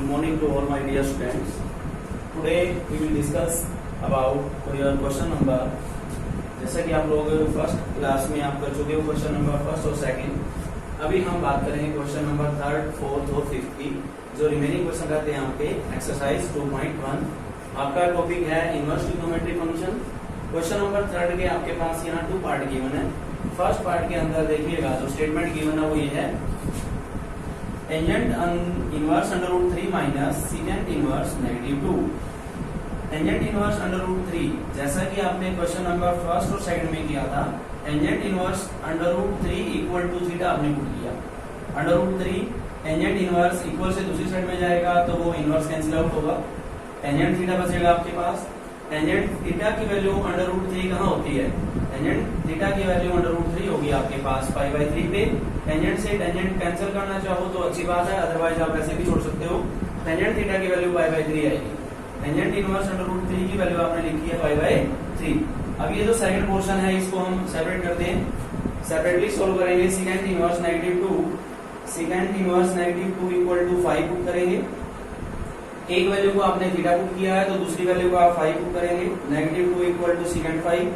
morning to all my dear students. Today we will discuss about your question number. जैसा कि आप लोग first class में आप कर चुके हो क्वेश्चन नंबर फर्स्ट और सेकंड। अभी हम बात करेंगे क्वेश्चन नंबर थर्ड, फोर्थ और फिफ्थ की। जो रिमेनिंग क्वेश्चन रहते हैं यहाँ पे एक्सरसाइज 2.1। आपका टॉपिक है inverse trigonometry function. Question number third के आपके पास यहाँ 2 पार्ट गिवन है। फर्स्ट पार्ट के अंदर देखिएगा जो स्टेटमेंट गिवन है वो ये है, tangent inverse under root 3 minus secant inverse -2। Tangent inverse under root 3, जैसा कि आपने क्वेश्चन नंबर फर्स्ट और सेकंड में किया था, tangent inverse under root 3 equal to theta आपने पुट किया। Under root 3 tangent inverse equal से दूसरी साइड में जाएगा तो वो इनवर्स कैंसिल आउट होगा, टेंजेंट थीटा बचेगा आपके पास। टेंजेंट थीटा की वैल्यू अंडर रूट 3 कहाँ होती है? टेंजेंट थीटा की वैल्यू अंडर रूट 3 होगी आपके पास π/3 पे। टेंजेंट से टेंजेंट कैंसिल करना चाहो तो अच्छी बात है, अदरवाइज आप ऐसे भी छोड़ सकते हो। टेंजेंट थीटा की वैल्यू π/3 आएगी। टेंजेंट इनवर्स अंडर रूट 3 की वैल्यू आपने लिखी है π/3। अब ये जो सेकंड पोर्शन है इसको हम सेपरेट करते हैं, सेपरेटली सोल्व करेंगे। Secant inverse -2, secant inverse -2 equal to 5 put करेंगे। एक वैल्यू को आपने थीटा पुट किया है तो दूसरी वैल्यू को आप 5 पुट करेंगे। -2 equal to secant 5।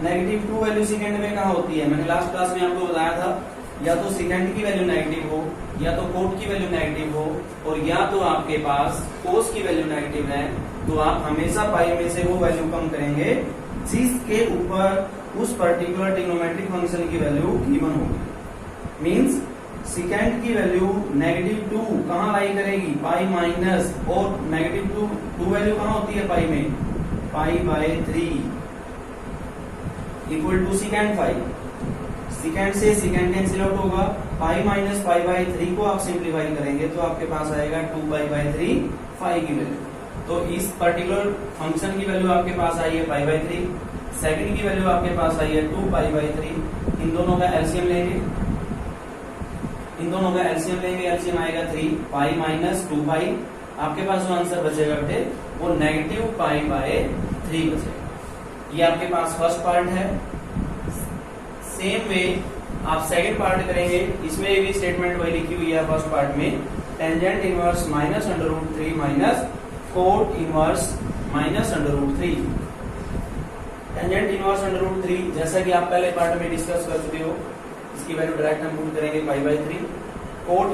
-2 value secant में कहाँ होती है? मैंने लास्ट क्लास में आपको बताया था, या तो सीकेंड की वैल्यू नेगेटिव हो, या तो कोट की वैल्यू नेगेटिव हो, और या तो आपके पास कोस की वैल्यू नेगेटिव है, तो आप हमेशा पाई में से वो वैल्यू कम करेंगे जिसके ऊपर उस पर्टिकुलर ट्रिग्नोमेट्रिक फंक्शन की वैल्यू गिवन होगी। मींस सीकेंड की वैल्यू -2 कहाँ लाई करेगी? पाई माइनस, और -2 वैल्यू कहाँ होती है पाई में? π/3 इक्वल टू सीकेंट 5। सीकेंड से सीकेंड कैंसिल आउट होगा, पाई माइनस π/3 को आप सिंप्लीफाई करेंगे तो आपके पास आएगा 2π/3 5 की वैल्यू। तो इस पर्टिकुलर फंक्शन की वैल्यू आपके पास आई है π/3, सेकंड की वैल्यू आपके पास आई है 2π/3। इन दोनों का एलसीएम लेंगे, एलसीएम आएगा 3, पाई माइनस 2π। आपके पास जो आंसर बचेगा बेटे वो -π/3 बचेगा। ये आपके पास फर्स्ट पार्ट है। सेम वे आप सेकंड पार्ट करेंगे, इसमें भी स्टेटमेंट वही लिखी हुई है फर्स्ट पार्ट में, tangent inverse -√3 minus cot inverse -√3। Tangent inverse √3 जैसा कि आप पहले पार्ट में डिस्कस कर चुके हो, इसकी वैल्यू डायरेक्ट हम पुट करेंगे π/3। कोट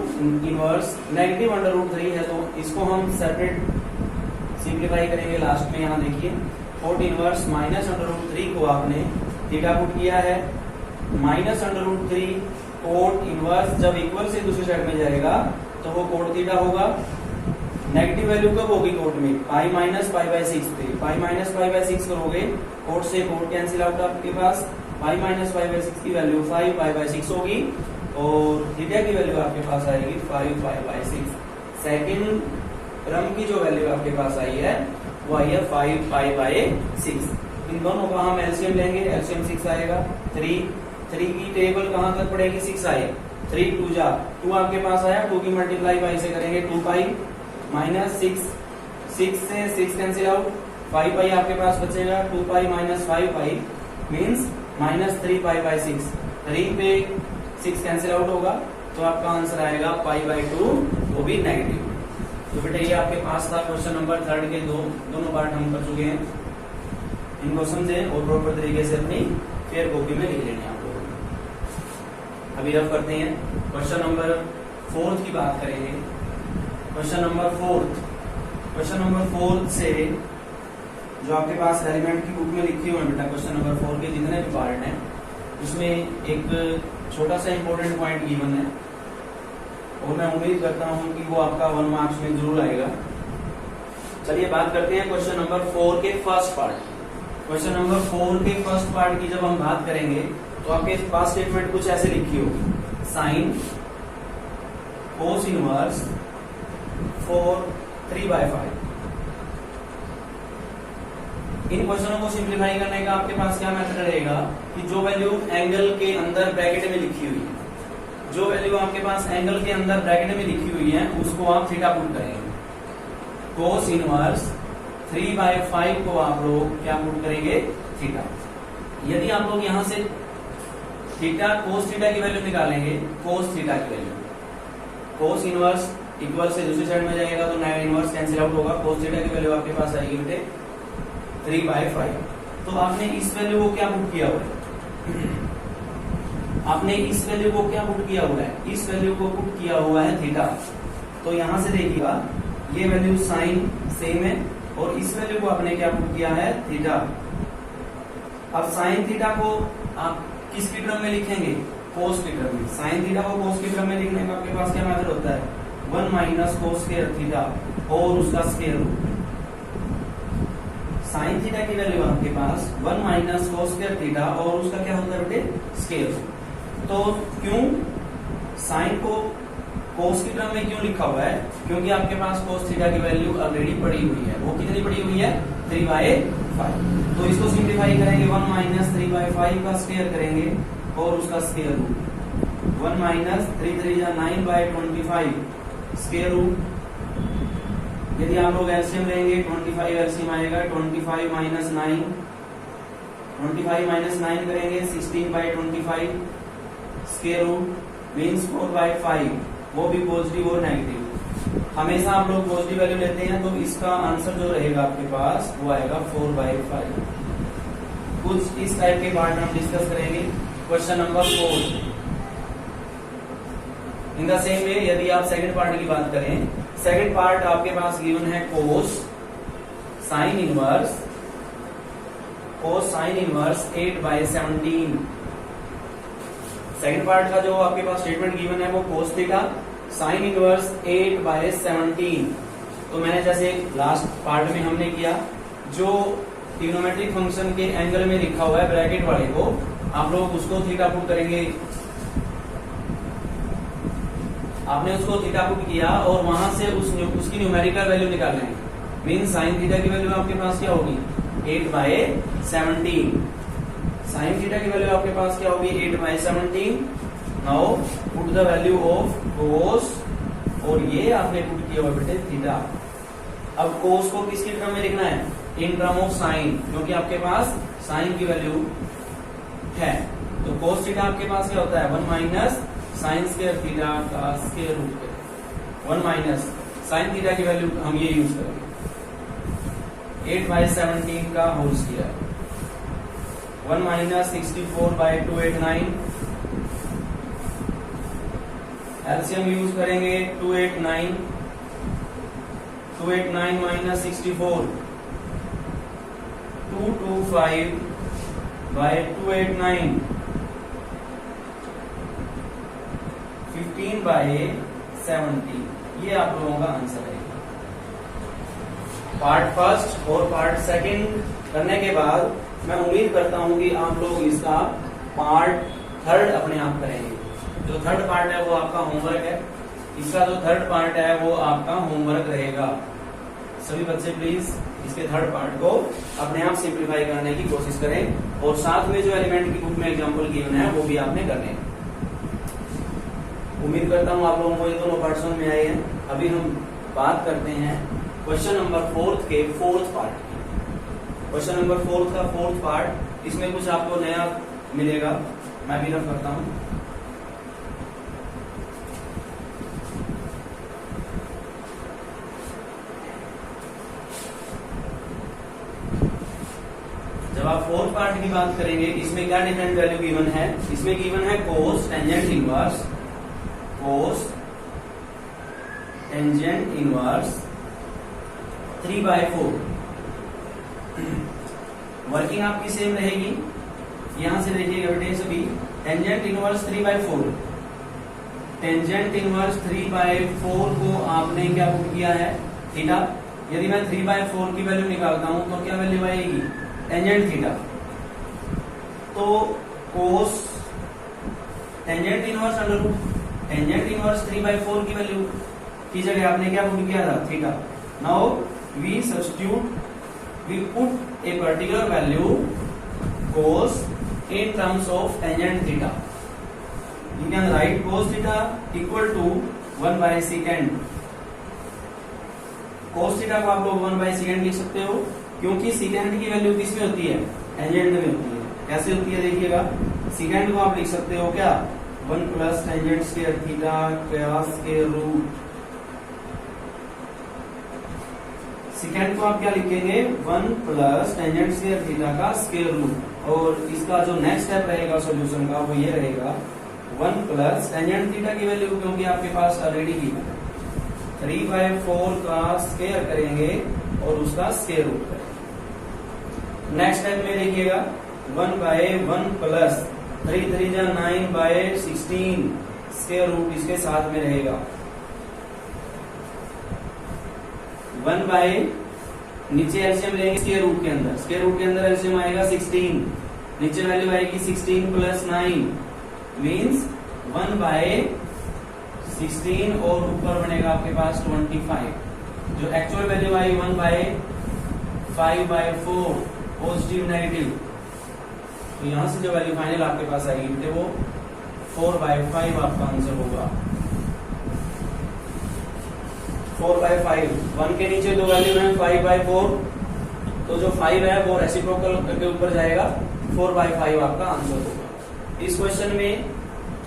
इनवर्स नेगेटिव √3 है तो इसको हम सेपरेट सिंप्लीफाई करेंगे लास्ट में। यहाँ देखिए कोट इनवर्स -√3 को आपने थीटा पुट किया है, -√3 कोट इनवर्स जब इक्वल से दूसरी साइड में जाएगा तो वो कोट थीटा होगा। नेगेटिव वैल्यू कब होगी कोट में? पाई माइनस π/6 पे। पाई माइनस π/6 करोगे, कोट से कोट कैंसिल आउट आपके पास, पाई माइनस π/6 की वैल्यू 5π/6 होगी, और थीटा की वैल्यू आपके पास आएगी 5π/6। सेकंड क्रम की जो वैल्यू आपके पास आई है वो आई है 5π/6। इन दोनों का हम एलसीएम लेंगे, एलसीएम 6 आएगा। 3 की टेबल कहाँ तक पड़ेगी? 6 आए, 3 2 जा 2 आपके पास आया, 2 की मल्टीप्लाई बाई से करेंगे 2π माइनस 6 से 6 कैंसिल आउट, 5π आपके पास बचेगा, 2π माइनस 5π मीन्स -3π/6। 3 पे 6 कैंसिल आउट होगा तो आपका आंसर आएगा π/2, वो भी नेगेटिव। तो बेटा ये आपके पास था क्वेश्चन नंबर थर्ड के दोनों पार्ट हम कर चुके हैं। इनको समझें और प्रॉपर तरीके से अपनी फेयर कॉपी में लिख लेंगे आप लोग। अभी रफ करते हैं, क्वेश्चन नंबर 4 की बात करेंगे। क्वेश्चन नंबर 4 से जो आपके पास एलिमेंट की बुक में लिखी हुई है बेटा, क्वेश्चन नंबर 4 के जितने भी पार्ट हैं उसमें एक छोटा सा इंपॉर्टेंट पॉइंट गिवन है, और मैं उम्मीद करता हूं कि वो आपका 1 मार्क्स में जरूर आएगा। चलिए बात करते हैं क्वेश्चन नंबर 4 के फर्स्ट पार्ट। क्वेश्चन नंबर 4 के फर्स्ट पार्ट की जब हम बात करेंगे तो आपके पास स्टेटमेंट कुछ ऐसे लिखी होगी, साइन कोस इनवर्स 3/5। इन क्वेश्चनों को सिंप्लीफाई करने का आपके पास क्या मेथड रहेगा कि जो वैल्यू एंगल के अंदर ब्रैकेट में लिखी हुई है, जो वैल्यू आपके पास एंगल के अंदर ब्रैकेट में लिखी हुई है उसको आप थीटा पुट करेंगे। कोस इनवर्स 3/5 को आप लोग क्या पुट करेंगे? थीटा। यदि आप लोग यहां से थीटा कोस थीटा की वैल्यू निकालेंगे, कोस थीटा की वैल्यू, कोस इनवर्स इक्वल से दूसरी साइड में जाएगा तो इनवर्स कैंसिल आउट होगा, cos थीटा की वैल्यू आपके पास आएगी बेटे 3/5। तो आपने इस वैल्यू को क्या पुट किया हुआ है, आपने इस वैल्यू को क्या पुट किया हुआ है, इस वैल्यू को पुट किया हुआ है थीटा। तो यहां से देखिएगा ये वैल्यू साइन सेम है और इस वैल्यू को आपने क्या पुट किया है, थीटा। अब साइन थीटा को आप किसकी टर्म में लिखेंगे, कोस की टर्म में। साइन थीटा को कोस की टर्म में लिखने का आपके पास क्या मेथड होता है, 1 माइनस कोस स्क्वायर थीटा और उसका स्क्वायर रूट। साइन थीटा की वैल्यू आपके पास 1 माइनस कोस स्क्वायर थीटा और उसका क्या होता है बेटे, स्क्वायर रूट। तो क्यों साइन को कोस की टर्म में क्यों लिखा हुआ है, क्योंकि आपके पास कोस थीटा की वैल्यू ऑलरेडी पड़ी हुई है। वो कितनी पड़ी हुई है, 3/5। तो इसको सिंप्लीफाई करेंगे, 1 माइनस 3/5 का स्क्वायर करेंगे और उसका square root. 1 minus 3 3 9/25 square root. यदि आप लोग एलसीएम लेंगे 25 एलसीएम आएगा, 25 माइनस 9, 25 माइनस 9 करेंगे 16/25 स्क्वायर रूट मीन्स 4/5, वो भी पॉजिटिव और नेगेटिव। हमेशा आप लोग पॉजिटिव वैल्यू लेते हैं तो इसका आंसर जो रहेगा आपके पास वो आएगा 4/5। कुछ इस टाइप के पार्ट हम डिस्कस करेंगे। Question number 4। In the same way यदि आप सेकंड पार्ट की बात करें, सेकंड पार्ट आपके पास गिवन है कोस साइन इनवर्स 8/17। सेकंड पार्ट का जो आपके पास स्टेटमेंट गिवन है वो कोस थीटा साइन इनवर्स 8/17। तो मैंने जैसे लास्ट पार्ट में हमने किया, जो ट्रिग्नोमेट्रिक फंक्शन के एंगल में लिखा हुआ है ब्रैकेट वाले को, आप लोग उसको थीटा पुट करेंगे। आपने उसको थीटा पुट किया और वहां से उसकी न्यूमेरिकल वैल्यू निकालना है। मीन साइन थीटा की वैल्यू आपके पास क्या होगी, 8/17। साइन थीटा की वैल्यू आपके पास क्या होगी, 8/17। Now put the value of cos, और ये आपने पुट किया हुआ बेटे थीटा। अब कोस को किसकी टर्म में लिखना है, इन टर्म ऑफ साइन, क्योंकि आपके पास साइन की वैल्यू है। तो कोस थीटा आपके पास क्या होता है, 1 माइनस साइन स्क्वायर थीटा का square root. 1 minus sine theta की वैल्यू हम ये यूज करेंगे 8/17 का whole square. 1 minus 64/289। LCM use करेंगे 289 माइनस 64 225/289 15/70। ये आप लोगों का आंसर है। पार्ट फर्स्ट और पार्ट सेकंड करने के बाद मैं उम्मीद करता हूं कि आप लोग इसका पार्ट थर्ड अपने आप करेंगे। जो थर्ड पार्ट है वो आपका होमवर्क है, इसका जो थर्ड पार्ट है वो आपका होमवर्क रहेगा। सभी बच्चे प्लीज इसके थर्ड पार्ट को अपने आप सिंप्लीफाई करने की कोशिश करें और साथ में जो एलिमेंट की बुक में एग्जाम्पल गिवन है वो भी आपने करने। उम्मीद करता हूँ आप लोगों को ये दोनों पार्ट समझ में आए हैं। अभी हम बात करते हैं क्वेश्चन नंबर 4 के फोर्थ पार्ट की। क्वेश्चन नंबर 4 का फोर्थ पार्ट, इसमें कुछ आपको नया मिलेगा, मैं भी रफ करता हूँ। जब आप फोर्थ पार्ट की बात करेंगे, इसमें क्या डिफरेंट वैल्यू गिवन है, इसमें गिवन है कोस टेंजेंट इनवर्स, कोस टेंजेंट इनवर्स 3/4। वर्किंग आपकी सेम रहेगी, यहां से देखिएगा बेटे सभी, टेंजेंट इनवर्स 3/4। टेंजेंट इनवर्स 3/4 को आपने क्या पुट किया है, थीटा। यदि मैं 3/4 की वैल्यू निकालता हूं तो क्या वैल्यू आएगी, टेंजेंट थीटा। तो cos tangent inverse under root tangent inverse 3/4 की वैल्यू की जगह आपने क्या पुट किया था, theta. Now we substitute, we put a particular value cos in terms of tangent theta. You can write cos theta equal to 1/secant. cos theta को आप लोग 1/secant लिख सकते हो, क्योंकि secant की वैल्यू किस में होती है, टेंजेंट में होती है। कैसे होती है देखिएगा, secant को आप लिख सकते हो क्या, 1 प्लस टेंजेंट स्क्वायर थीटा का स्क्वायर रूट सेकेंड को आप क्या लिखेंगे 1 प्लस टेंजेंट स्क्वायर थीटा का स्क्वायर रूट, और इसका जो नेक्स्ट स्टेप रहेगा सॉल्यूशन का वो ये रहेगा 1 प्लस टेंजेंट थीटा की वैल्यू क्योंकि आपके पास ऑलरेडी गिवन है 3/4 का स्क्वायर करेंगे और उसका स्क्वायर रूट करेंगे। नेक्स्ट स्टेप में देखिएगा 1/1 प्लस 3 3 जा 9/16 स्क्वायर रूट इसके साथ में रहेगा 1 बाय नीचे एलसीएम लेंगे स्क्वायर रूट के अंदर, स्क्वायर रूट के अंदर एलसीएम आएगा 16, नीचे वैल्यू आएगी 16 प्लस 9 मीन्स 1 बाय 16 और ऊपर बनेगा आपके पास 25। जो एक्चुअल वैल्यू आई 1 बाय 5/4 पॉजिटिव नेगेटिव, तो यहां से जो वैल्यू फाइनल आपके पास आएगी बेटे वो 4/5 आपका आंसर होगा। 4/5, 1 के नीचे दो वैल्यू है 5/4, तो जो 5 है वो रेसिप्रोकल के ऊपर जाएगा 4/5 आपका आंसर होगा। इस क्वेश्चन में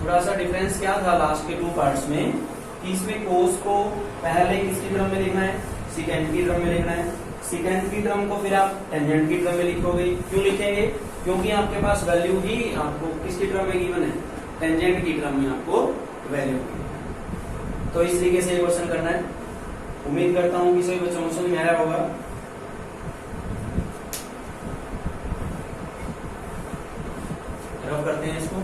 थोड़ा सा डिफरेंस क्या था लास्ट के 2 पार्ट्स में कि इसमें कोस को पहले किसकी टर्म में लिखना है, सेकेंड की टर्म में लिखना है, सेकेंड की टर्म को फिर आप टेंजेंट की टर्म में लिखोगे। क्यों लिखेंगे, क्योंकि आपके पास वैल्यू ही आपको किसकी टर्म में गिवन है, टेंजेंट की टर्म में आपको वैल्यू। तो इस तरीके से ये क्वेश्चन करना है। उम्मीद करता हूं कि सभी बच्चों को समझ में आया होगा। रब करते हैं इसको।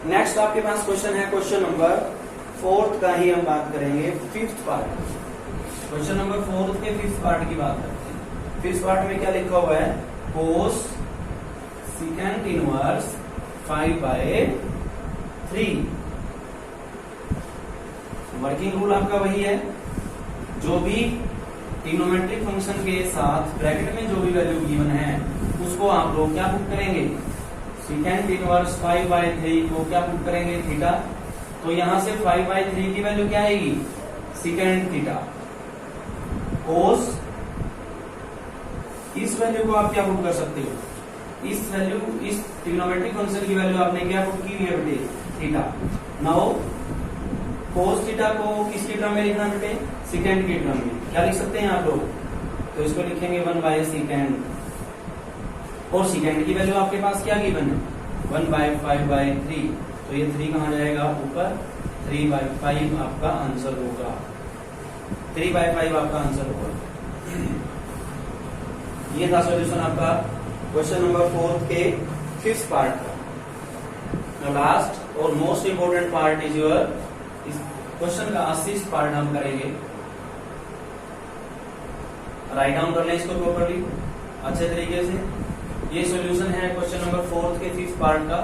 नेक्स्ट आपके पास क्वेश्चन है, क्वेश्चन नंबर 4 का ही हम बात करेंगे, 5th पार्ट। क्वेश्चन नंबर 4 के 5th पार्ट की बात करते हैं। 5th पार्ट में क्या लिखा हुआ है, कोस सेकेंड इनवर्स 5/3। वर्किंग रूल आपका वही है, जो भी ट्रिग्नोमेट्रिक फंक्शन के साथ ब्रैकेट में जो भी वैल्यू गिवन है उसको आप लोग क्या पुट करेंगे, सेकेंड इनवर्स 5/3 को क्या पुट करेंगे, थीटा। तो यहां से 5/3 की वैल्यू क्या आएगी, सेकेंड थीटा। कोस इस वैल्यू को आप क्या पुट कर सकते हो, इस वैल्यू, इस ट्रिग्नोमेट्रिक फंक्शन की वैल्यू आपने क्या पुट की हुई है बेटे, थीटा। नाउ कोस थीटा को किसकी टर्म में लिखना बेटे, सेकेंड की टर्म में। क्या लिख सकते हैं आप लोग, तो इसको लिखेंगे 1/2, और सेकेंड की वैल्यू आपके पास क्या गिवन है 1/5/3, तो ये 3 कहां जाएगा ऊपर, 3/5 आपका आंसर होगा, 3/5 आपका आंसर होगा। ये था सॉल्यूशन आपका क्वेश्चन नंबर 4 के 5th पार्ट का। लास्ट और most important part is your, इस क्वेश्चन का 80th पार्ट हम करेंगे। राइट डाउन कर लें इसको प्रॉपर्ली अच्छे तरीके से। ये सॉल्यूशन है क्वेश्चन नंबर 4 के 5th पार्ट का।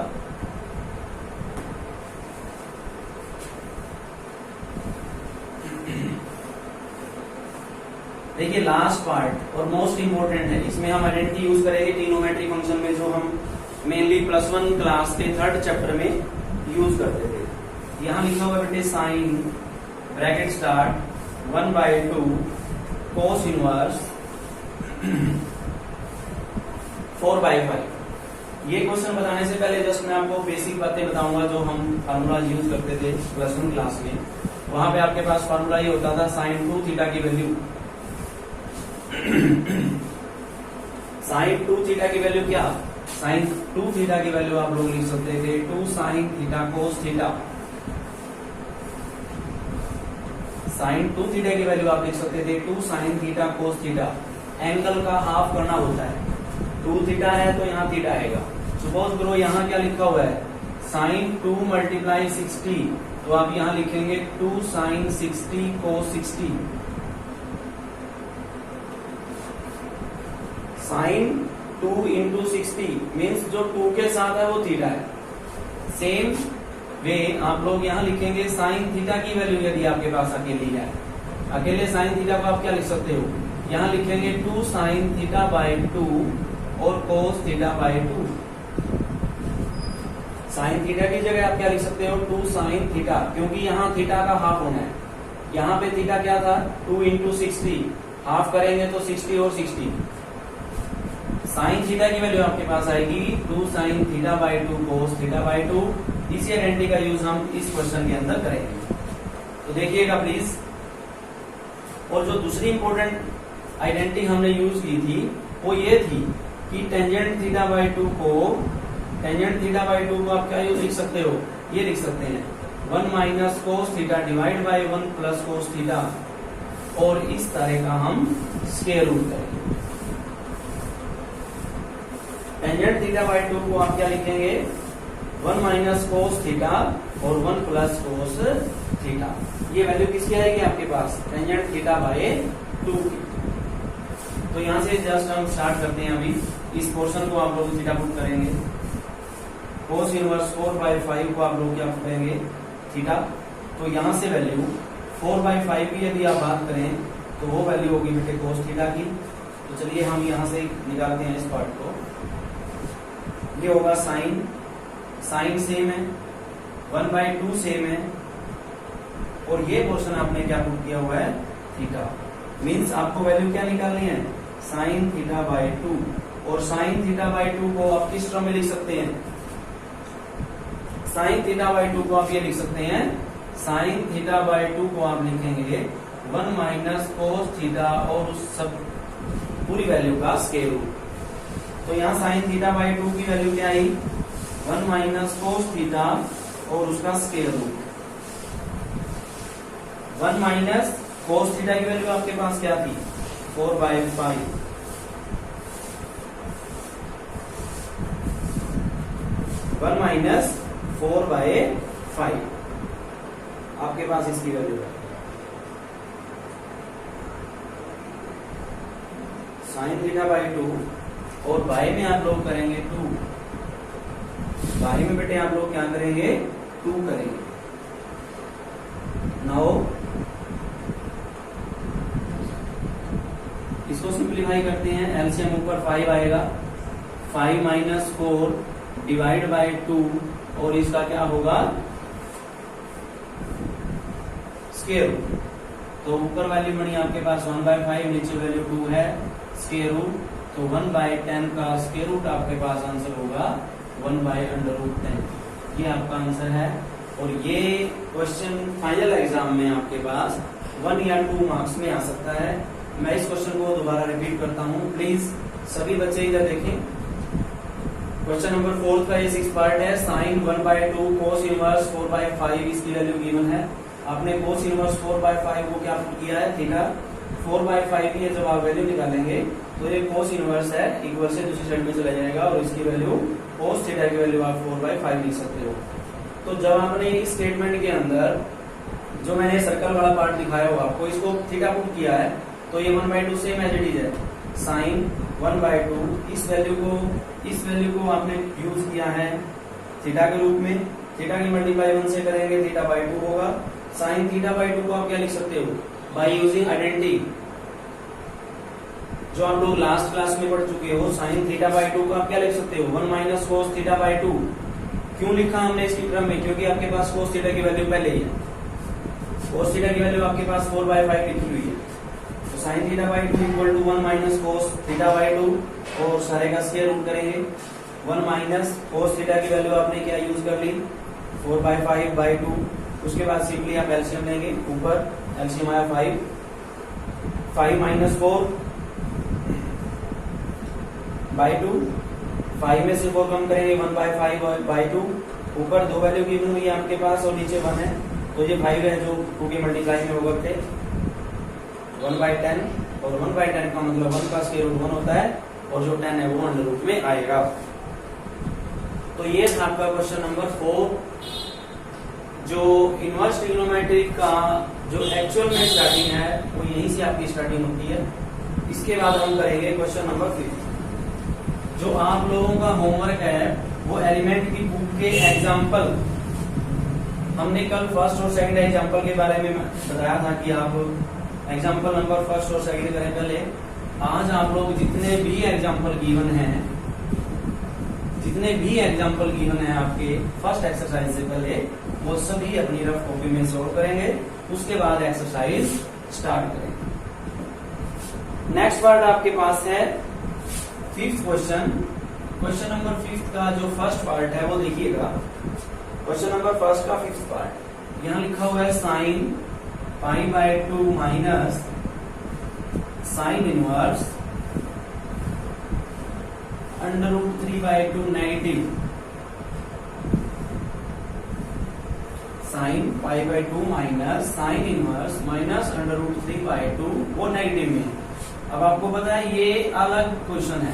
देखिए लास्ट पार्ट और मोस्ट इंपोर्टेंट है, इसमें हम आइडेंटिटी यूज करेंगे ट्रिग्नोमेट्रिक फंक्शन में, जो हम मेनली +1 क्लास के 3rd चैप्टर में यूज करते थे। यहां लिखा हुआ बेटे sine bracket start 1/2 cos inverse 4/5। ये क्वेश्चन बताने से पहले जस्ट मैं आपको बेसिक बातें बताऊंगा जो हम फार्मूला यूज करते थे +1 क्लास में। वहां पे आपके पास फार्मूला ये होता था sin 2 थीटा की वैल्यू, sin 2 थीटा की वैल्यू क्या, sin 2 थीटा की वैल्यू आप लोग लिख सकते थे 2 sin theta cos theta. sin 2 theta की वैल्यू आप लिख सकते थे 2 sin theta cos theta. Angle का हाफ करना होता है, 2 थीटा है तो यहाँ थीटा आएगा। सपोज करो यहाँ क्या लिखा हुआ है sin 2 × 60, तो आप यहाँ लिखेंगे 2 sin 60 cos 60। sin 2 × 60 मीन्स जो 2 के साथ है वो थीटा है। सेम वे आप लोग यहाँ लिखेंगे sin थीटा की वैल्यू यदि आपके पास अकेली है, अकेले sin थीटा को आप क्या लिख सकते हो, यहाँ लिखेंगे 2 sin θ/2 और cos θ/2। sin थीटा की जगह आप क्या लिख सकते हो 2 sin थीटा, क्योंकि यहाँ थीटा का हाफ होना है। यहाँ पे थीटा क्या था 2 × 60, हाफ करेंगे तो 60 और 60, साइन थीटा की वैल्यू आपके पास आएगी 2 sin theta by 2 cos theta by 2। इसी आइडेंटिटी का यूज हम इस क्वेश्चन के अंदर करेंगे, तो देखिएगा प्लीज। और जो दूसरी इंपॉर्टेंट आइडेंटिटी हमने यूज की थी वो ये थी कि टेंजेंट थीटा बाई 2 को आप क्या लिख सकते हो, ये लिख सकते हैं 1 minus cos theta divide by 1 plus cos theta, और इस तरह का हम स्क्वायर रूट करेंगे। टेंजेंट थीटा बाई 2 को आप क्या लिखेंगे 1 माइनस कोस थीटा और 1 प्लस कोस थीटा। ये वैल्यू किसकी आएगी आपके पास, टेंजेंट थीटा बाई 2 की। तो यहां से जस्ट हम स्टार्ट करते हैं। अभी इस पोर्शन को आप लोग थीटा पुट करेंगे, कोस इनवर्स 4/5 को आप लोग क्या करेंगे थीटा। तो यहां से वैल्यू 4/5 की यदि आप बात करें तो वो वैल्यू होगी बेटे कोस थीटा की। तो चलिए हम यहां से निकालते हैं इस पार्ट को। ये होगा साइन सेम है, 1/2 सेम है, और ये पोर्शन आपने क्या पुट किया हुआ है थीटा। मीन्स आपको वैल्यू क्या निकालनी है साइन थीटा बाई 2। और साइन थीटा बाई 2 को आप किस टर्म में लिख सकते हैं, साइन थीटा बाई 2 को आप ये लिख सकते हैं, साइन थीटा बाई 2 को आप लिखेंगे 1 माइनस कोस थीटा और उस सब पूरी वैल्यू का स्क्वायर रूट। तो यहाँ साइन थीटा बाई 2 की वैल्यू क्या आई 1 माइनस कोस थीटा और उसका square root. 1 minus cos theta की वैल्यू आपके पास क्या थी 4/5, 1 माइनस 4/5 आपके पास इसकी वैल्यू है। साइन थीटा बाई 2 और बाई में आप लोग करेंगे 2, बाई में बेटे आप लोग क्या करेंगे 2 करेंगे। नाउ इसको सिंप्लीफाई करते हैं, एलसीएम ऊपर 5 आएगा, 5 माइनस 4 डिवाइड बाई 2, और इसका क्या होगा स्क्वायर रूट। तो ऊपर वैल्यू बनी आपके पास 1/5, नीचे वैल्यू 2 है स्क्वायर रूट। तो 1/10 का स्क्वायर रूट आपके पास आंसर होगा 1/√10। ये आपका आंसर है। और ये क्वेश्चन फाइनल एग्जाम में आपके पास 1 या 2 मार्क्स में आ सकता है। मैं इस क्वेश्चन को दोबारा रिपीट करता हूँ, प्लीज सभी बच्चे इधर देखें। क्वेश्चन नंबर 4 का ये 6 पार्ट है। साइन 1/2 कोस इनवर्स 4/5 इसकी वैल्यू गिवन है। आपने कोस इनवर्स 4/5 को क्या पुट किया है थीटा, 4/5 की जब आप वैल्यू निकालेंगे तो ये कोस इनवर्स है, इक्वल से दूसरी साइड में चला जाएगा, और इसकी वैल्यू कोस थीटा की वैल्यू आप 4/5 लिख सकते हो। तो जब आपने इस स्टेटमेंट के अंदर जो मैंने सर्कल वाला पार्ट दिखाया हो आपको, इसको थीटा पुट किया है, तो ये 1/2 सेम एज इट इज है। साइन 1/2 इस वैल्यू को आपने यूज किया है थीटा के रूप में। थीटा की मल्टीप्लाई 1 से करेंगे, थीटा बाई 2 होगा। साइन थीटा बाई 2 को आप क्या लिख सकते हो बाई यूजिंग आइडेंटिटी, जो आप लोग लास्ट क्लास में पढ़ चुके हो। साइन थीटा बाई 2 को आप क्या लिख सकते हो 1 माइनस कोस थीटा बाई 2। क्यों लिखा हमने इसकी क्रम में, क्योंकि आपके पास कोस थीटा की वैल्यू पहले ही है। कोस थीटा की वैल्यू आपके पास 4/5 लिखी हुई है। तो sine theta by 2 equal to 1 minus cos theta by 2, और सारे का स्क्वायर रूट करेंगे। 1 माइनस कोस थीटा की वैल्यू आपने क्या यूज कर ली 4/5/2। उसके बाद सिंपली आप एलसीएम लेंगे, ऊपर एलसीएम आया 5 माइनस 4/2, 5 में से 4 कम करेंगे 1/5/2। ऊपर 2 वैल्यू गिवन हुई है आपके पास और नीचे 1 है, तो ये 5 है जो 2 की मल्टीप्लाई में होगा 1/10, और 1/10 का मतलब 1 का स्क्वायर रूट 1 होता है, और जो 10 है वो अंडर रूट में आएगा। तो ये था आपका क्वेश्चन नंबर 4। जो इनवर्स ट्रिग्नोमेट्री का जो एक्चुअल में स्टार्टिंग है वो यहीं से आपकी स्टार्टिंग होती है। इसके बाद हम करेंगे क्वेश्चन नंबर 5। जो आप लोगों का होमवर्क है वो एलिमेंट की बुक के एग्जाम्पल, हमने कल फर्स्ट और सेकंड एग्जाम्पल के बारे में बताया था कि आप एग्जाम्पल नंबर फर्स्ट और सेकंड करें पहले। आज आप लोग जितने भी एग्जाम्पल गिवन है आपके फर्स्ट एक्सरसाइज से पहले, वो सभी अपनी रफ कॉपी में सॉल्व करेंगे। उसके बाद एक्सरसाइज स्टार्ट करेंगे। नेक्स्ट पार्ट आपके पास है फिफ्थ क्वेश्चन नंबर फिफ्थ का जो फर्स्ट पार्ट है वो देखिएगा। क्वेश्चन नंबर फर्स्ट का फिफ्थ पार्ट यहाँ लिखा हुआ है sine π/2 minus sine inverse √3/2 negative sine π/2 minus sine inverse minus √3/2 वो नेगेटिव में। अब आपको पता है ये अलग क्वेश्चन है,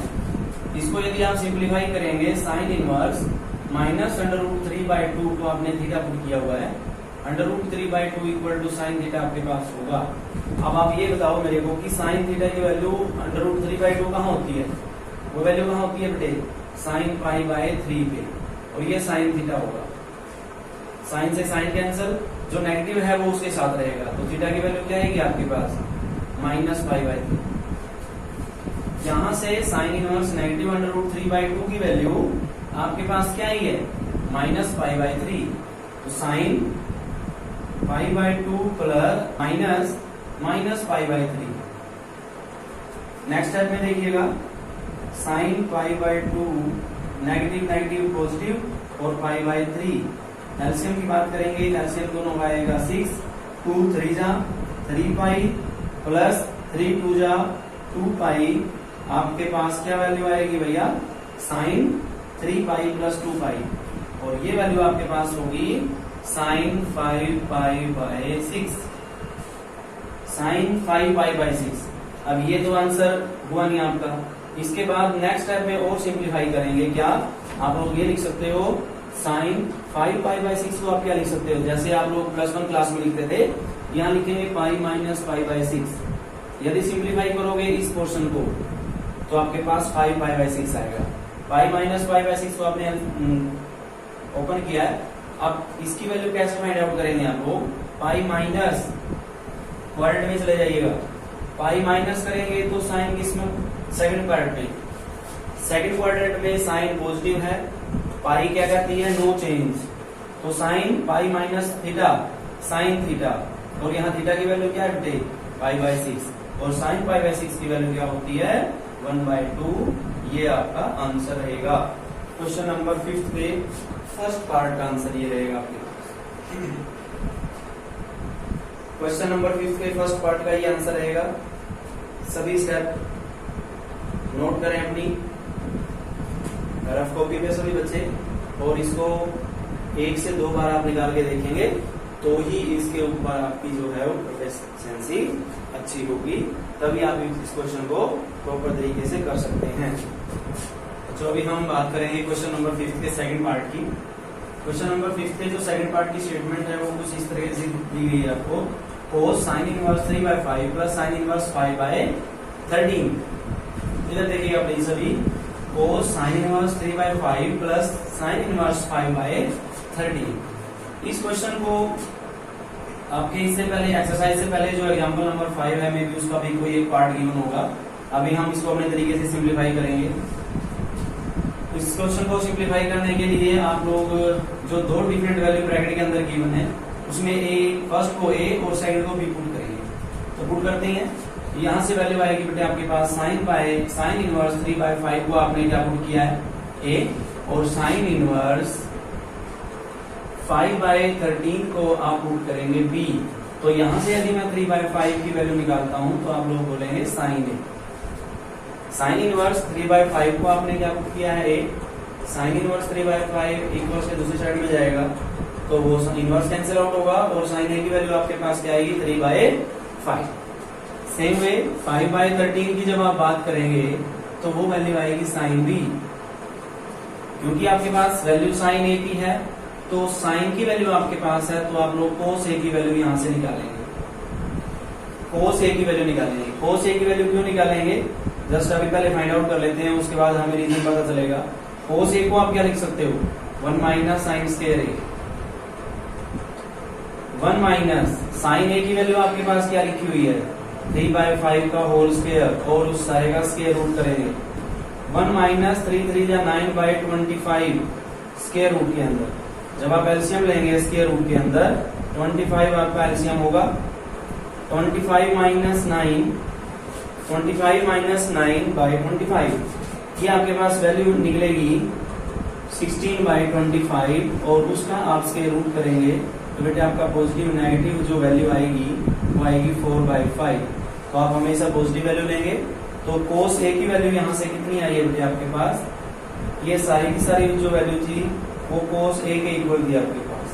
इसको यदि आप सिंप्लीफाई करेंगे साइन इनवर्स माइनस √3/2 को आपने थीटा पुट किया हुआ है, √3/2 इक्वल टू साइन थीटा आपके पास होगा। अब आप ये बताओ मेरे को कि साइन थीटा की वैल्यू √3/2 कहाँ होती है, वो वैल्यू कहाँ होती है बेटे, साइन π/3 पे, और ये साइन थीटा होगा। साइन से साइन कैंसल, जो नेगेटिव है वो उसके साथ रहेगा, तो थीटा की वैल्यू क्या आएगी आपके पास, -π/3। यहां से साइन इनवर्स नेगेटिव √3/2 की वैल्यू आपके पास क्या आई है, -π/3। तो sine π/2 plus minus π/3। Next step में देखिएगा, साइन π/2 नेगेटिव नेगेटिव पॉजिटिव और π/3। एलसीएम की बात करेंगे, एलसीएम दोनों का आएगा 6, 2 3 जा 3π प्लस 3 2 जा 2π। आपके पास क्या वैल्यू आएगी भैया, साइन 3π प्लस 2π, और ये वैल्यू आपके पास होगी साइन 5π/6, साइन 5π/6। अब ये तो आंसर हुआ नहीं आपका। इसके बाद नेक्स्ट स्टेप में और सिंप्लीफाई करेंगे, क्या आप लोग ये लिख सकते हो, साइन 5π/6 को आप क्या लिख सकते हो, जैसे आप लोग +1 क्लास में लिखते थे, यहाँ लिखेंगे π-π/6। यदि सिंप्लीफाई करोगे इस पोर्शन को तो आपके पास 5π/6 आएगा। π-π/6 को आपने ओपन किया है। अब इसकी वैल्यू कैसे फाइंड आउट करेंगे आप लोग, π- क्वाड्रेंट में चले जाइएगा, π- करेंगे तो साइन किसमें, सेकंड क्वाड्रेंट में, सेकंड क्वाड्रेंट में साइन पॉजिटिव है, पाई क्या कहती है, नो चेंज, तो साइन π- थीटा साइन थीटा, और यहाँ थीटा की वैल्यू क्या है, π/6, और साइन π/6 की वैल्यू क्या होती है, 1/2। ये आपका आंसर रहेगा। क्वेश्चन नंबर 5 पे फर्स्ट पार्ट का आंसर ये रहेगा आपके। क्वेश्चन नंबर 5 के फर्स्ट पार्ट का ये आंसर रहेगा। सभी स्टेप नोट करें अपनी रफ कॉपी पे सभी बच्चे, और इसको 1 से 2 बार आप निकाल के देखेंगे तो ही इसके ऊपर आपकी जो है वो प्रोफिशिएंसी अच्छी होगी, तभी आप इस क्वेश्चन को प्रॉपर तरीके से कर सकते हैं। तो अभी हम बात करेंगे क्वेश्चन नंबर 5 के सेकंड पार्ट की। क्वेश्चन नंबर 5 के जो सेकंड पार्ट की स्टेटमेंट है वो कुछ इस तरह से दी गई है आपको, cos sin inverse 3/5 plus sin inverse 5/13। इधर देखिएगा प्लीज सभी, cos sin inverse 3/5 plus sin inverse 5/13। इस क्वेश्चन को आपके इससे पहले एक्सरसाइज से पहले जो एग्जांपल नंबर 5 है, मे बी उसका भी कोई एक पार्ट गिवन होगा। अभी हम इसको अपने तरीके से सिंप्लीफाई करेंगे। इस क्वेश्चन को सिंप्लीफाई करने के लिए आप लोग जो 2 डिफरेंट वैल्यू ब्रैकेट के अंदर गिवन है उसमें फर्स्ट को a और सेकंड को b पुट करेंगे। तो पुट करते हैं, यहाँ से वैल्यू आएगी बेटे आपके पास साइन इनवर्स 3/5 को आपने क्या पुट किया है, a, और साइन इनवर्स 5/13 को आप पुट करेंगे b। तो यहां से यदि मैं 3/5 की वैल्यू निकालता हूं तो आप लोग बोलेंगे साइन a। साइन इनवर्स 3/5 को आपने क्या पुट किया है, a, साइन इनवर्स 3/5 इक्वल्स के दूसरी साइड में जाएगा तो वो इनवर्स कैंसिल आउट होगा, और साइन a की वैल्यू आपके पास क्या आएगी, 3/5। सेम वे 5/13 की जब आप बात करेंगे तो वो वैल्यू आएगी साइन b। क्योंकि आपके पास वैल्यू साइन a की है तो साइन की वैल्यू आपके पास है, तो आप लोग cos a की वैल्यू यहां से निकालेंगे, cos a की वैल्यू निकालेंगे। cos a की वैल्यू क्यों निकालेंगे, जस्ट अभी पहले फाइंड आउट कर लेते हैं, उसके बाद हमें रीजन पता चलेगा। cos a को आप क्या लिख सकते हो, 1 minus sine square a, 1 minus sine a की वैल्यू आपके पास क्या लिखी हुई है, 3/5 का होल स्क्वायर, और उस सारे का स्क्वायर रूट करेंगे। 1 माइनस 3 3 या 9/25 स्क्वायर रूट के अंदर, जब आप एलसीएम लेंगे स्क्वायर रूट के अंदर 25 आपका एलसीएम होगा, 25 माइनस 9 25 माइनस 9/25। ये आपके पास वैल्यू निकलेगी 16/25 और उसका आप स्क्वायर रूट करेंगे तो बेटे आपका पॉजिटिव नेगेटिव जो वैल्यू आएगी वो आएगी 4/5। तो आप हमेशा पॉजिटिव वैल्यू लेंगे। तो cos A की वैल्यू यहाँ से कितनी आई है बेटे आपके पास, ये सारी की सारी जो वैल्यू थी वो cos A के इक्वल थी आपके पास।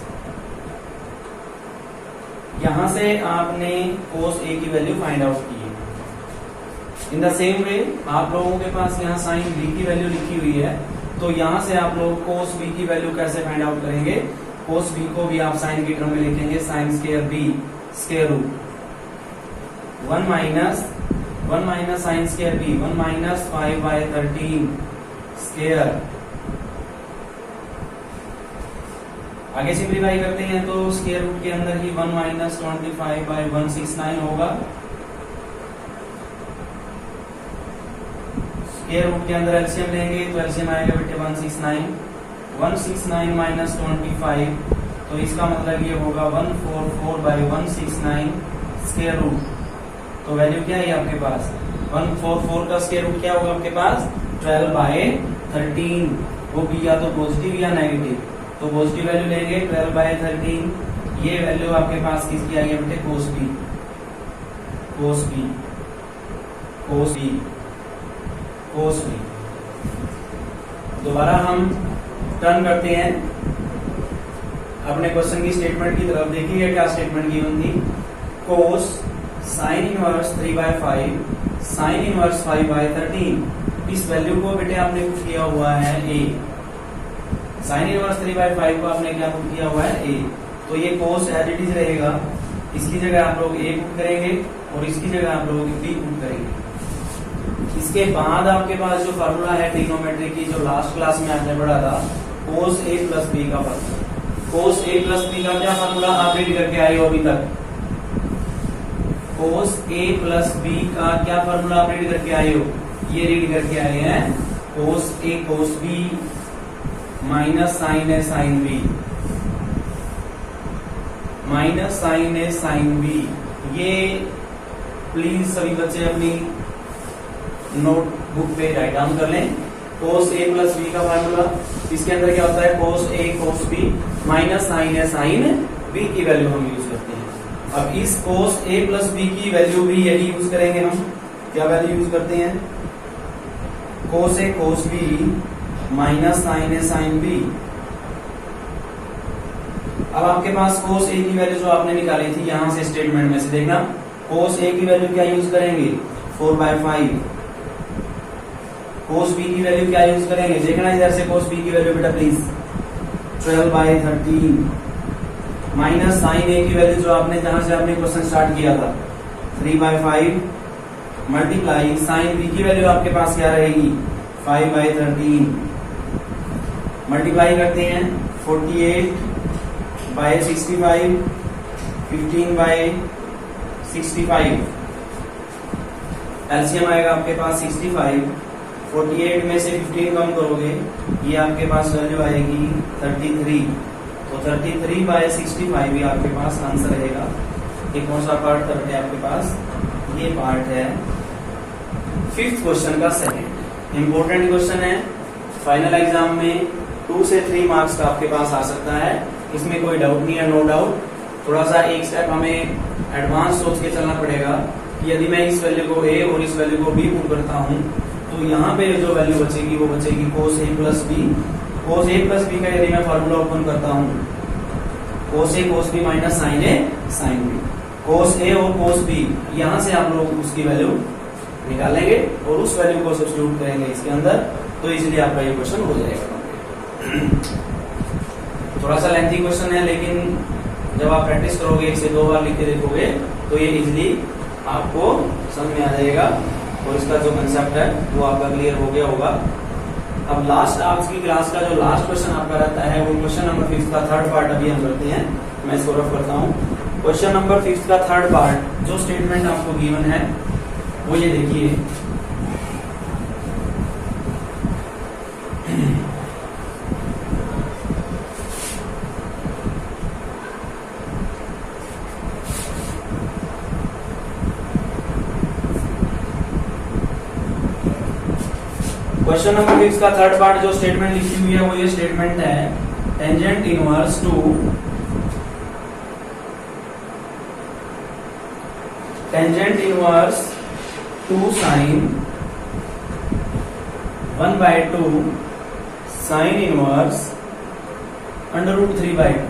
यहां से आपने cos A की वैल्यू फाइंड आउट की है। इन द सेम वे आप लोगों के पास यहाँ sin B की वैल्यू लिखी हुई है, तो यहां से आप लोग cos B की वैल्यू कैसे फाइंड आउट करेंगे, cos B को भी आप sin की टर्म में लिखेंगे sin square B square root 1 minus sin square B 1 minus 5/13 square. आगे सिंप्लीफाई करते हैं तो स्क्वायर रूट के अंदर ही 1 माइनस 25/169 होगा। स्क्वायर रूट के अंदर एलसीएम लेंगे तो एलसीएम आएगा बेटे 169 माइनस 25, तो इसका मतलब ये होगा 144/169 स्क्वायर रूट। तो वैल्यू क्या है आपके पास, 144 का स्क्वायर रूट क्या होगा आपके पास 12/13, वो भी या तो पॉजिटिव या नेगेटिव। तो पॉजिटिव वैल्यू लेंगे 12/13। ये वैल्यू आपके पास किसकी आई है बेटे cos B। दोबारा हम टर्न करते हैं अपने क्वेश्चन की स्टेटमेंट की तरफ। देखिए क्या स्टेटमेंट गिवन थी, cos sin inverse 3/5 sin inverse 5/13। इस वैल्यू को बेटे आपने पुट किया हुआ है A। sin इनवर्स 3/5 को आपने क्या पुट किया हुआ है A। तो ये cos एज इट इज रहेगा, इसकी जगह आप लोग A पुट करेंगे और इसकी जगह आप लोग B पुट करेंगे। इसके बाद आपके पास जो फार्मूला है ट्रिग्नोमेट्री की, जो लास्ट क्लास में आपने पढ़ा था, cos A प्लस B का formula. cos A plus B का क्या फार्मूला आप रीड करके आए हो अभी तक, cos A प्लस B का क्या फार्मूला आप रीड करके आए हो, ये रीड करके आए हैं cos A cos B minus sin A sin B minus sin A sin B। ये प्लीज सभी बच्चे अपनी नोटबुक पे राइट डाउन कर लें। cos A प्लस B का फार्मूला, इसके अंदर क्या होता है cos A cos B minus sin A sin B की वैल्यू हम यूज करते हैं। अब इस cos A प्लस B की वैल्यू भी यही यूज करेंगे हम। क्या वैल्यू यूज करते हैं, cos A cos B minus sin A sin B। अब आपके पास cos A की वैल्यू जो आपने निकाली थी यहां से स्टेटमेंट में से देखना, cos A की वैल्यू क्या यूज करेंगे 4/5। cos B की वैल्यू क्या यूज करेंगे, देखना इधर से cos B की वैल्यू बेटा प्लीज 12/13 माइनस sin A की वैल्यू जो आपने जहां से आपने क्वेश्चन स्टार्ट किया था 3/5 मल्टीप्लाई sin B की वैल्यू आपके पास क्या रहेगी 5/13 मल्टीप्लाई करते हैं 48/65 15/65। एलसीएम आएगा आपके पास 65। 48 में से 15 कम करोगे ये आपके पास वैल्यू आएगी 33। तो 33/65 भी आपके पास आंसर रहेगा। ये कौन सा पार्ट कर रहे हैं आपके पास, ये पार्ट है 5th क्वेश्चन का सेकंड। इंपॉर्टेंट क्वेश्चन है, फाइनल एग्जाम में 2 से 3 मार्क्स का आपके पास आ सकता है, इसमें कोई डाउट नहीं है, नो डाउट। थोड़ा सा एक स्टेप हमें एडवांस सोच के चलना पड़ेगा कि यदि मैं इस वैल्यू को A और इस वैल्यू को B पुट करता हूं तो यहाँ पे जो वैल्यू बचेगी वो बचेगी cos A plus B। cos A plus B का यदि मैं फार्मूला ओपन करता हूँ cos A cos B minus sin A sin B, cos A और cos B यहाँ से आप लोग उसकी वैल्यू निकालेंगे और उस वैल्यू को सब्स्टिट्यूट करेंगे इसके अंदर, तो इसलिए आपका ये क्वेश्चन हो जाएगा। थोड़ा सा लेंथी क्वेश्चन है, लेकिन जब आप प्रैक्टिस करोगे 1 से 2 बार लिख के देखोगे तो ये इजिली आपको समझ में आ जाएगा और इसका जो कंसेप्ट है वो आपका क्लियर हो गया होगा। अब लास्ट आज की क्लास का जो लास्ट क्वेश्चन आपका रहता है वो क्वेश्चन नंबर 5 का थर्ड पार्ट अभी हम करते हैं। मैं इसको रफ करता हूँ। क्वेश्चन नंबर 5 का थर्ड पार्ट जो स्टेटमेंट आपको गिवन है वो ये देखिए, क्वेश्चन नंबर 6 का थर्ड पार्ट जो स्टेटमेंट लिखी हुई है वो ये स्टेटमेंट है tangent inverse two sine 1/2 sine inverse √3/2।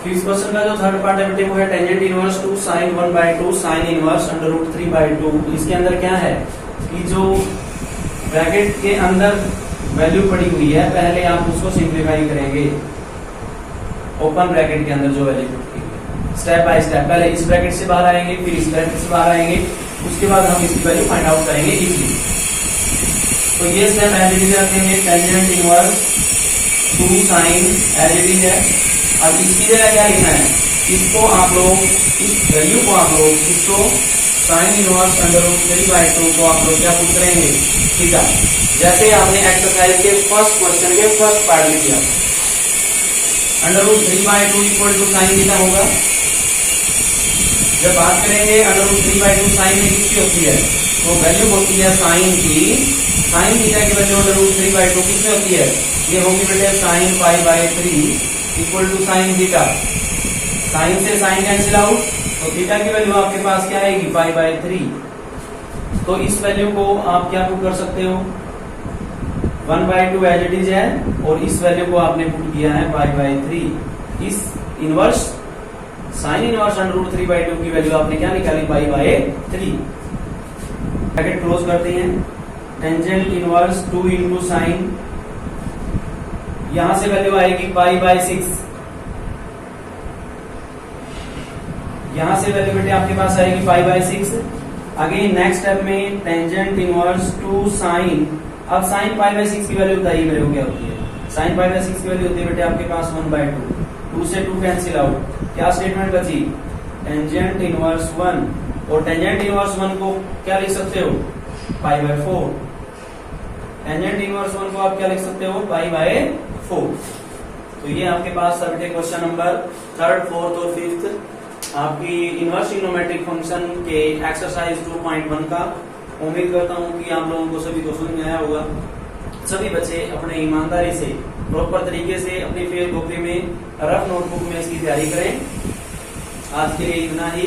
इस क्वेश्चन का जो थर्ड पार्ट है बेटे वो है tangent inverse two sine 1/2 sine inverse √3/2। इसके अंदर क्या है कि जो ब्रैकेट के अंदर वैल्यू पड़ी हुई है पहले आप उसको सिंप्लीफाई करेंगे ओपन ब्रैकेट के अंदर जो वैल्यू पड़ी है स्टेप बाय स्टेप। पहले इस ब्रैकेट से बाहर आएंगे, फिर इस ब्रैकेट से बाहर आएंगे, उसके बाद हम इसकी वैल्यू फाइंड आउट करेंगे इजीली। तो ये स्टेप एज इट इज रखेंगे tangent inverse two sine as it is है। अब इसकी जगह क्या लिखना है, इसको आप लोग इस वैल्यू को आप लोग इसको साइन इनवर्स √3/2 को आप लोग क्या पुट करेंगे थीटा। जैसे आपने एक्सरसाइज के फर्स्ट क्वेश्चन के फर्स्ट पार्ट में किया √3/2 इक्वल टू साइन थीटा होगा। जब बात करेंगे √3/2 साइन में किसकी होती है तो वैल्यू होती है साइन की। साइन थीटा की वैल्यू √3/2 किसमें होती है, ये होगी बेटे sine π/3 equal to sine theta. Sine से साइन कैंसिल आउट तो थीटा की वैल्यू आपके पास क्या आएगी π/3। तो इस वैल्यू को आप क्या पुट कर सकते हो 1/2 एज इट इज है और इस वैल्यू को आपने पुट किया है π/3। इस इनवर्स साइन इनवर्स √3/2 की वैल्यू आपने क्या निकाली π/3। ब्रैकेट क्लोज करते हैं। टेंजेंट इनवर्स 2 इंटू साइन, यहां से वैल्यू आएगी π/6। यहां से वैल्यू बेटे आपके पास आएगी π/6। अगेन नेक्स्ट स्टेप में टेंजेंट इनवर्स 2 साइन। अब साइन π/6 की वैल्यू बताइए मेरे को क्या होती है। साइन π/6 की वैल्यू होती है बेटे आपके पास 1/2। 2 से 2 कैंसिल आउट, क्या स्टेटमेंट बची टेंजेंट इनवर्स 1। और टेंजेंट इनवर्स 1 को क्या लिख सकते हो π/4। टेंजेंट इनवर्स 1 को आप क्या लिख सकते हो π/4। तो ये आपके पास सबके क्वेश्चन नंबर 3rd 4th और 5th आपकी इनवर्स ट्रिग्नोमेट्रिक फंक्शन के एक्सरसाइज 2.1 का। उम्मीद करता हूं कि आप लोगों को सभी को समझ में आया होगा। सभी बच्चे अपने ईमानदारी से प्रॉपर तरीके से अपनी फेयर कॉपी में रफ नोटबुक में इसकी तैयारी करें। आज के लिए इतना ही।